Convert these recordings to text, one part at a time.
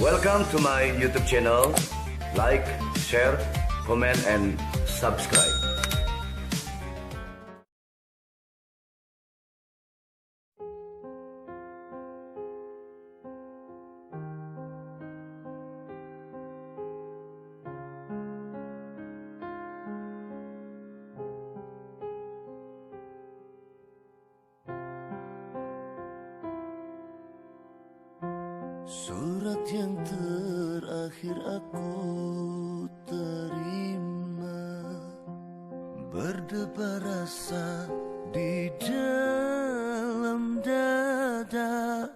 Welcome to my YouTube channel. Like, share, comment, and subscribe. Surat yang terakhir aku terima, berdebar rasa di dalam dada.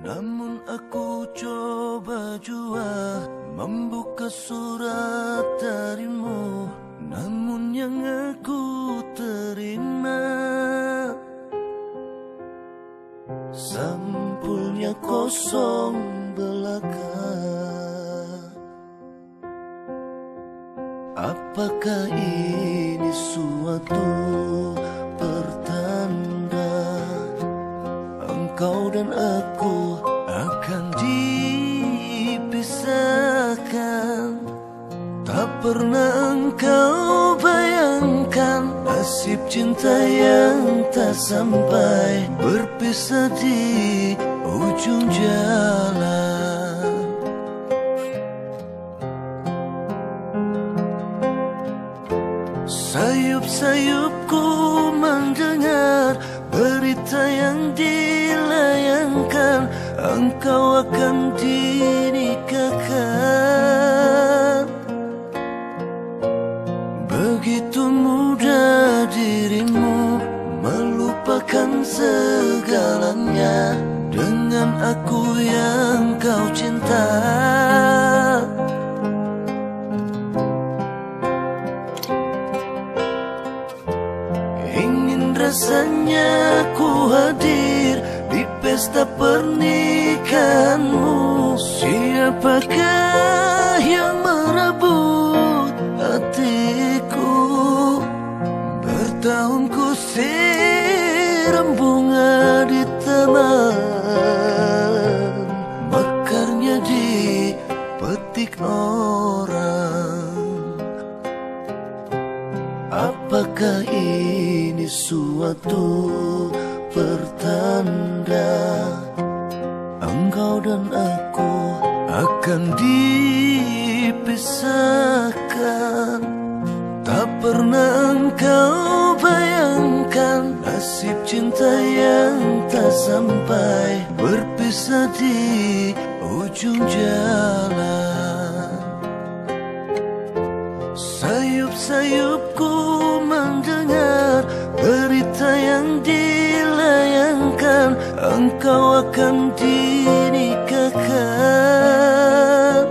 Namun aku coba jua membuka surat darimu, namun yang aku terima sampulnya kosong belaka. Apakah ini suatu pertanda engkau dan aku akan dipisahkan? Tak pernah engkau bayangkan nasib cinta yang tak sampai, berpisah di ujung jalan. Sayup-sayupku mendengar berita yang dilayangkan, engkau akan dinikahkan. Begitu mudah dirimu melupakan segalanya dengan aku yang kau cinta. Ingin rasanya ku hadir di pesta pernikahanmu. Siapakah yang merebut hatiku? Bertahun ku siram bunga di taman, mekarnya dipetik orang. Apakah ini suatu pertanda engkau dan aku akan dipisahkan? Tak pernah engkau bayangkan nasib cinta yang tak sampai, berpisah di ujung jalan. Sayup-sayupku mendengar berita yang dilayangkan, engkau akan dinikahkan.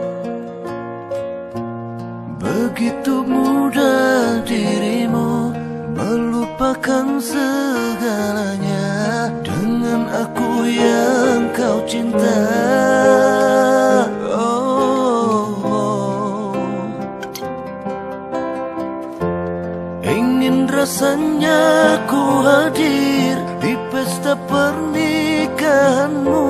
Begitu mudah dirimu melupakan segalanya dengan aku yang kau cinta. Ingin rasanya ku hadir di pesta pernikahanmu.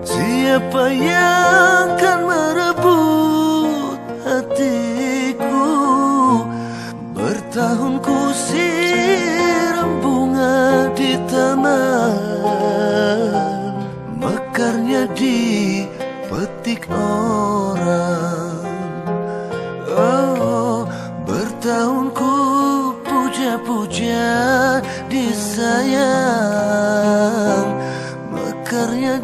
Siapa yang akan merebut hatiku? Bertahun ku siram bunga di taman, mekarnya dipetik orang. Oh, bertahun ku puja-puja disayang, mekarnya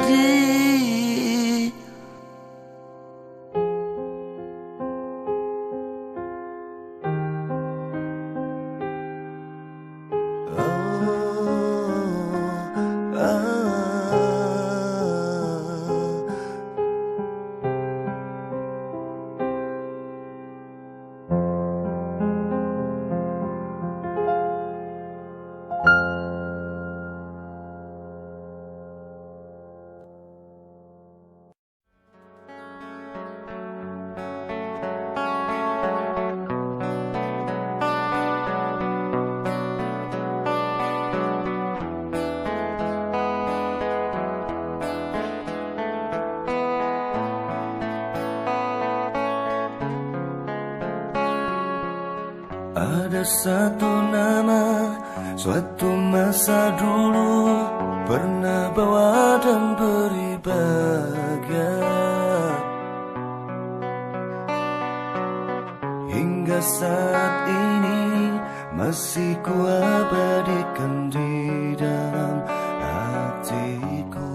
satu nama suatu masa dulu pernah bawa dan beri bahagia. Hingga saat ini masih ku abadikan di dalam hatiku.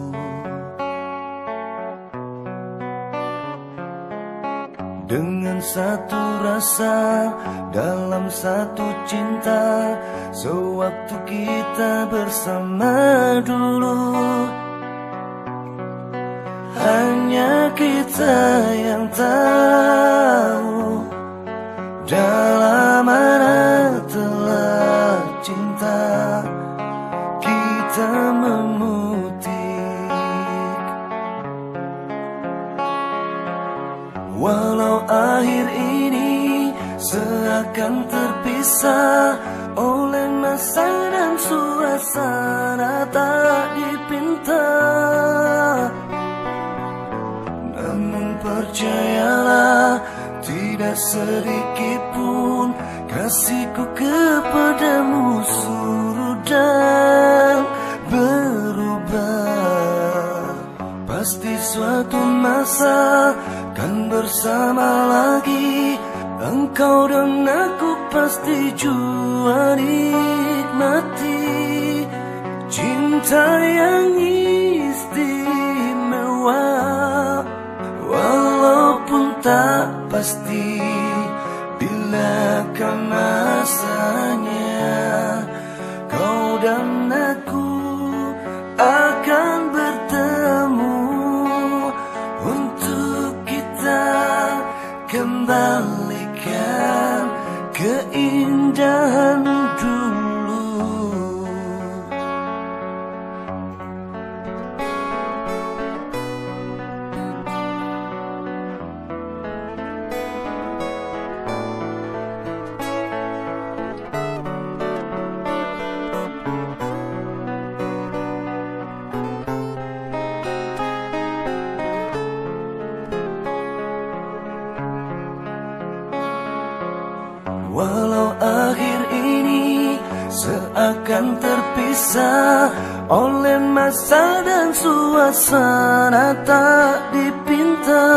Dengan satu rasa dalam satu cinta, sewaktu kita bersama dulu, hanya kita yang tahu dalam mana telah cinta kita memutik. Walau akhir ini seakan terpisah oleh masa dan suasana tak dipinta, namun percayalah tidak sedikit pun kasihku kepadamu surut dan berubah. Pasti suatu masa kan bersama lagi, engkau dan aku pasti jua nikmati cinta yang istimewa. Walaupun tak pasti bila kan masanya kau dan aku akan bertemu untuk kita kembalikan keindahan dulu. Walau akhir ini seakan terpisah oleh masa dan suasana tak dipinta,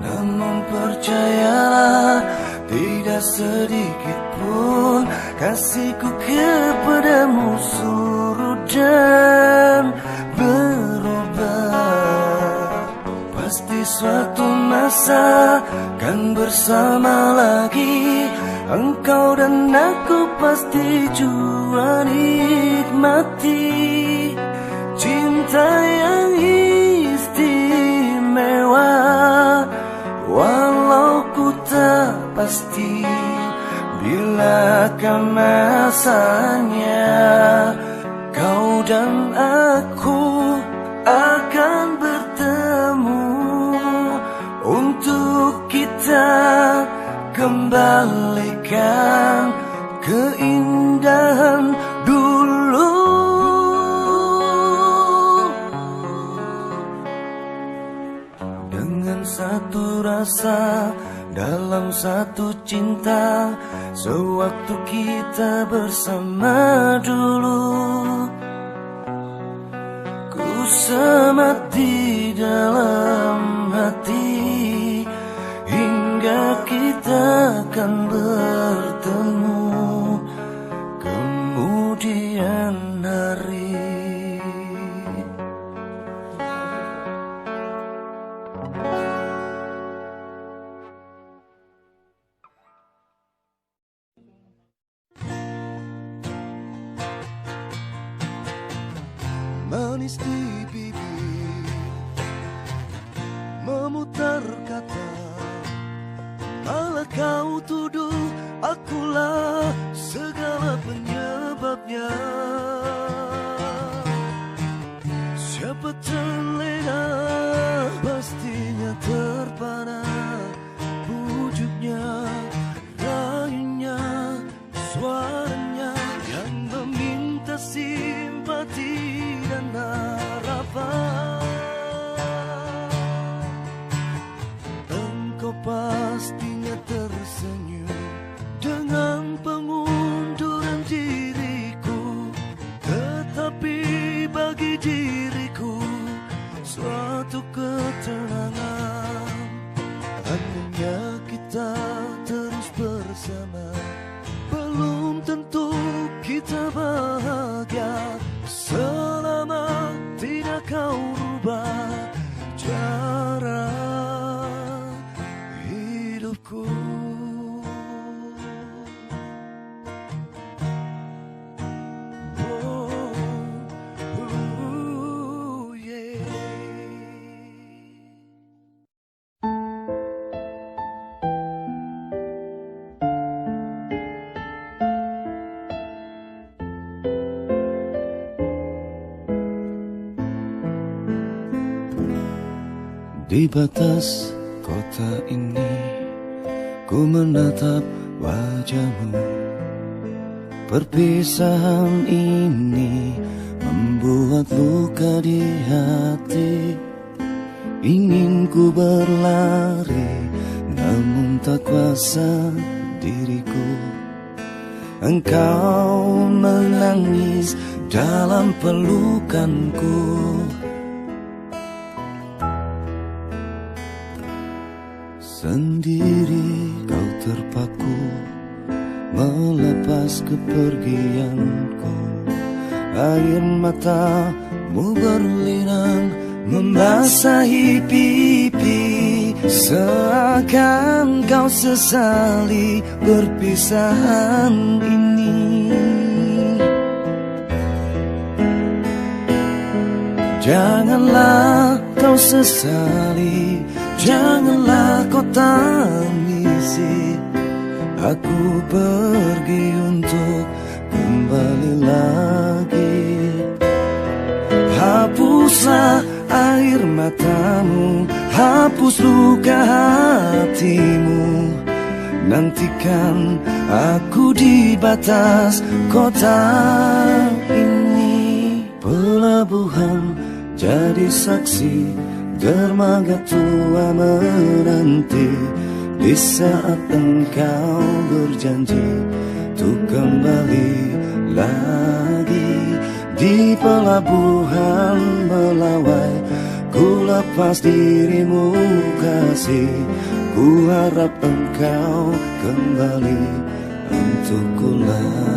namun percayalah tidak sedikit pun kasihku kepadamu surut dan berubah. Pasti suatu masa kan bersama lagi, engkau dan aku pasti jua nikmati cinta yang istimewa. Walau ku tak pasti bila kan masanya kau dan aku akan bertemu untuk kita kembalikan keindahan dulu. Dengan satu rasa dalam satu cinta, sewaktu kita bersama dulu, ku semat di dalam hati hingga kita akan bertemu kemudian hari. Manis di bibir memutar kata, malah kau tuduh akulah segala penyebabnya. Siapa terlena pastinya terpana, wujudnya, rayunya, suaranya yang meminta simpati dan harapan. Engkau pastinya tersenyum di diriku suatu ketenangan. Andainya kita terus bersama, belum tentu kita bahagia selama tidak kau rubah cara hidupku. Di batas kota ini ku menatap wajahmu. Perpisahan ini membuat luka di hati. Ingin ku berlari namun tak kuasa diriku. Engkau menangis dalam pelukanku. Sendiri kau terpaku melepas kepergianku. Air matamu berlinang membasahi pipi, seakan kau sesali perpisahan ini. Janganlah kau sesali, janganlah kau tangisi. Aku pergi untuk kembali lagi. Hapuslah air matamu, hapus luka hatimu. Nantikan aku di batas kota ini. Pelabuhan jadi saksi, dermaga tua menanti. Di saat engkau berjanji untuk kembali lagi. Di pelabuhan melawai, ku lepas dirimu kasih. Ku harap engkau kembali untukku lagi.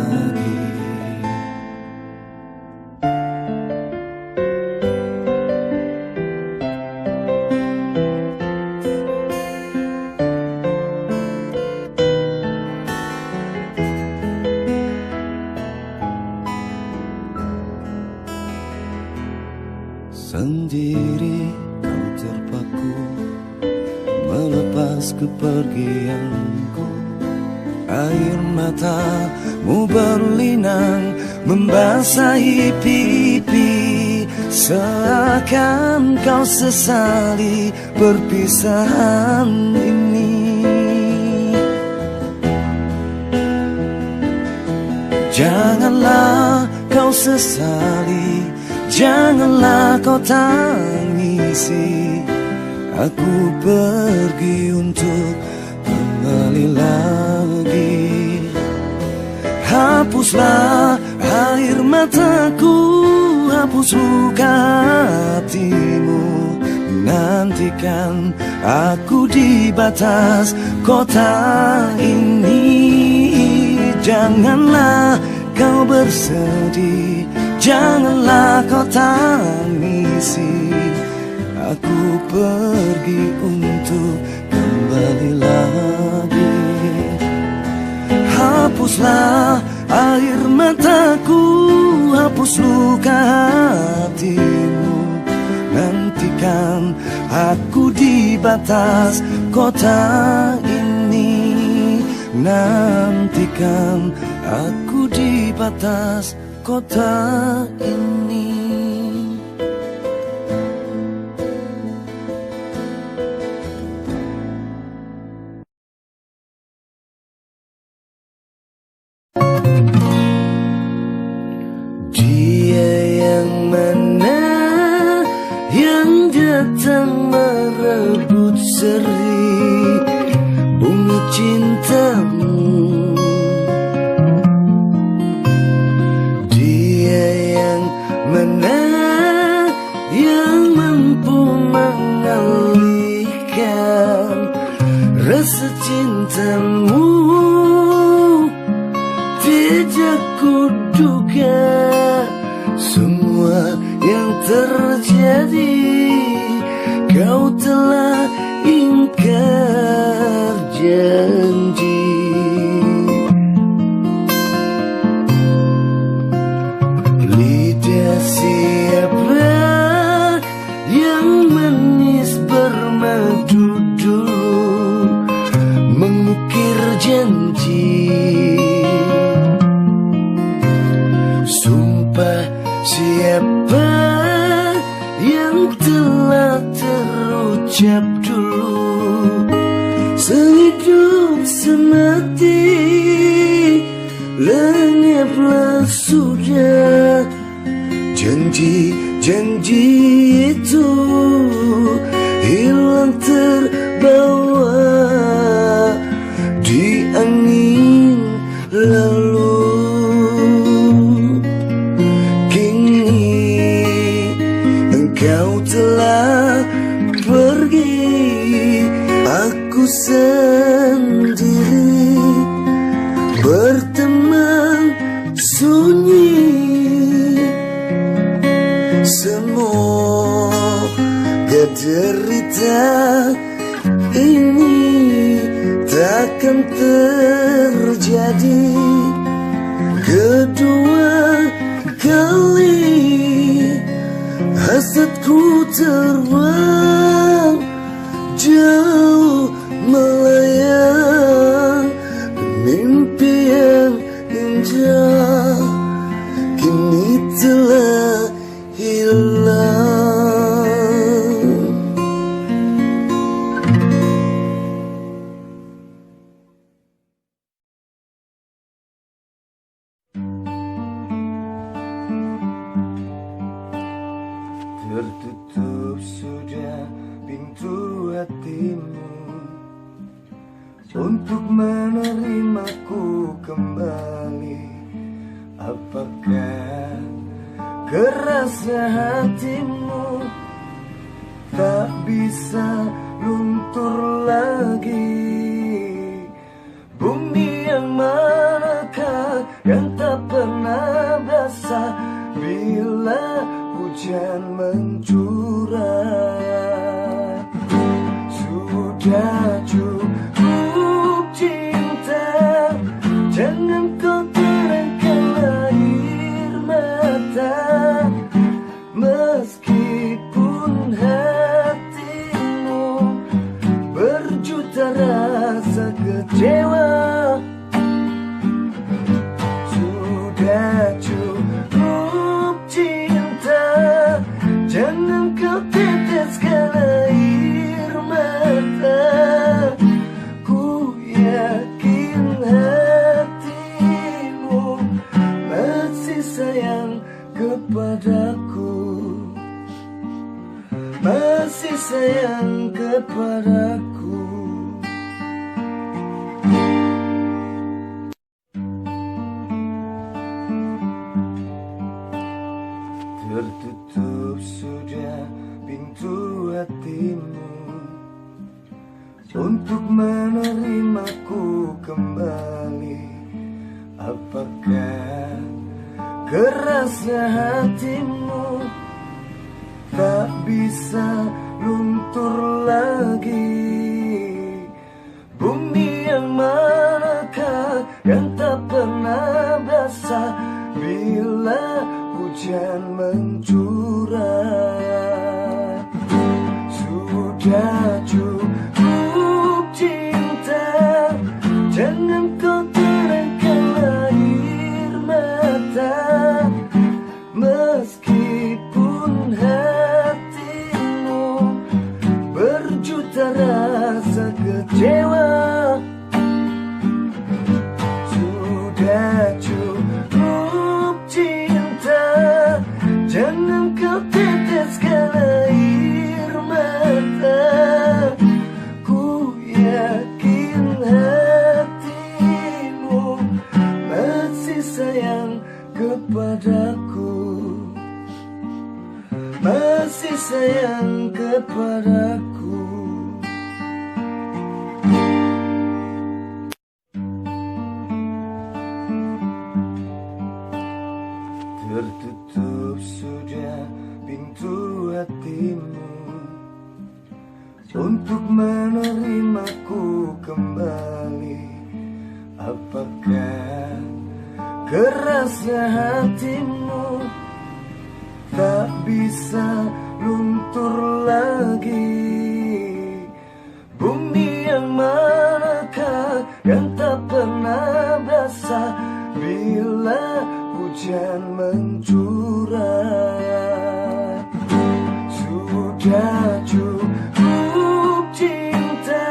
Sendiri kau terpaku melepas kepergianku. Air matamu berlinang membasahi pipi, seakan kau sesali perpisahan ini. Janganlah kau sesali, janganlah kau tangisi. Aku pergi untuk kembali lagi. Hapuslah air mataku, hapus luka hatimu. Nantikan aku di batas kota ini. Janganlah kau bersedih, janganlah kau tangisi. Aku pergi untuk kembali lagi. Hapuslah air mataku, hapus luka hatimu. Nantikan aku di batas kota ini. Nantikan aku di batas kota ini. Dia yang mana yang datang merebut seri bunga cintamu. Dia yang mana cintamu tidak kuduga semua yang terjadi. Kau telah ingkar janji. Lidah siapa yang manis bermadu dulu mengukir janji. Sumpah siapa yang telah terucap dulu. Sehidup semati lenyaplah sudah. Janji-janji itu hilang terbawa di angin lalu. Kau telah pergi, aku sendiri berteman sunyi. Semoga derita ini takkan terjadi kedua kali. Hasadku terbang jauh melayang, mimpi yang indah kini telah hilang. Tertutup sudah pintu hatimu untuk menerimaku kembali. Apakah kerasa hatimu tak bisa luntur lagi? Bumi yang manakah yang tak pernah basah bila hujan mencurah? Sudah cukup cinta, jangan kau terangkan air mata. Meskipun hatimu berjuta rasa kecewa, sudah cukup cinta, jangan kau teteskan air mata. Ku yakin hatimu masih sayang kepadaku, masih sayang kepadaku. Tertutup sudah pintu hatimu untuk menerimaku kembali. Apakah kerasa hatimu tak bisa luntur lagi? Bumi yang manakah yang tak pernah basah bila hujan mencurah? Sudah cukup cinta, jangan kau terangkan air mata. Meskipun hatimu berjuta rasa kecewa, sudah cukup cinta, jangan kau teteskan air mata. Ku yakin hatimu masih sayang kepadaku, masih sayang kepadaku. hatimu untuk menerimaku kembali. Apakah kerasnya hatimu tak bisa luntur lagi? Bumi yang manakah yang tak pernah basah bila hujan mencurah? Sudah cukup cinta,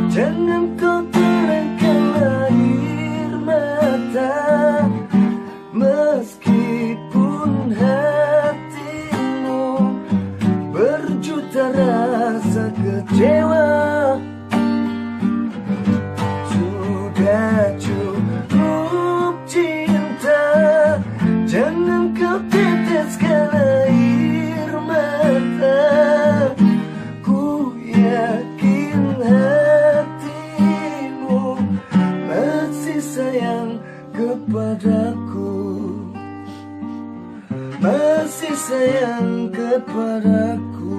jangan kau terangkan air mata. Meskipun hatimu berjuta rasa kecewa, sudah cukup cinta, jangan kau teteskan air mata. Ku yakin hatimu masih sayang kepadaku, masih sayang kepadaku.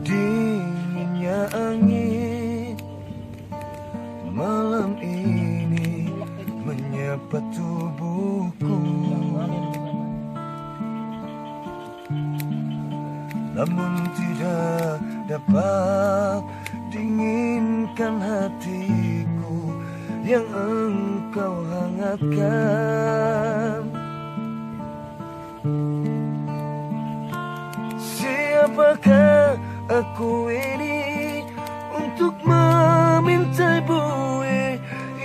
Dinginnya angin malam ini menyapa tubuhku, namun tidak dapat dinginkan hatiku yang engkau hangatkan. Siapakah aku ini untuk memintai bui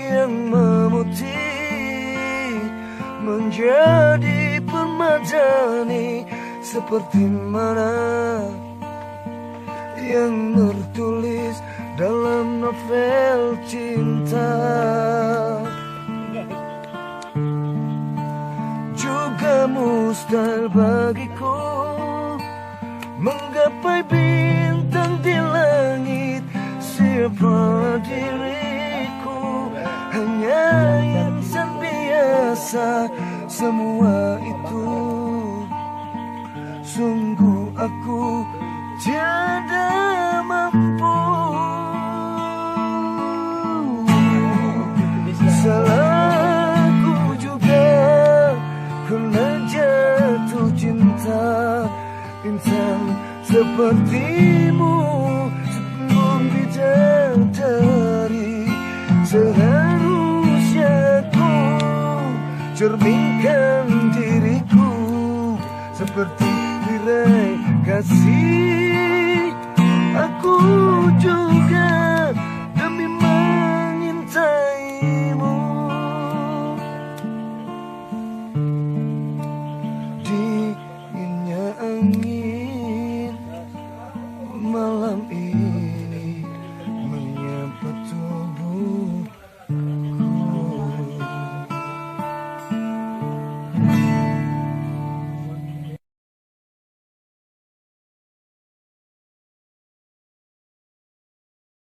yang memutih menjadi permadani seperti mana yang tertulis dalam novel cinta. Juga mustahil bagiku menggapai bintang di langit. Siapa diriku, hanya insan biasa. Semua itu sungguh aku tiada mampu. Salahku juga kena jatuh cinta. Insan sepertimu sebelum bidadari, seharusnya ku cerminkan diriku seperti tirai kasih. Aku juga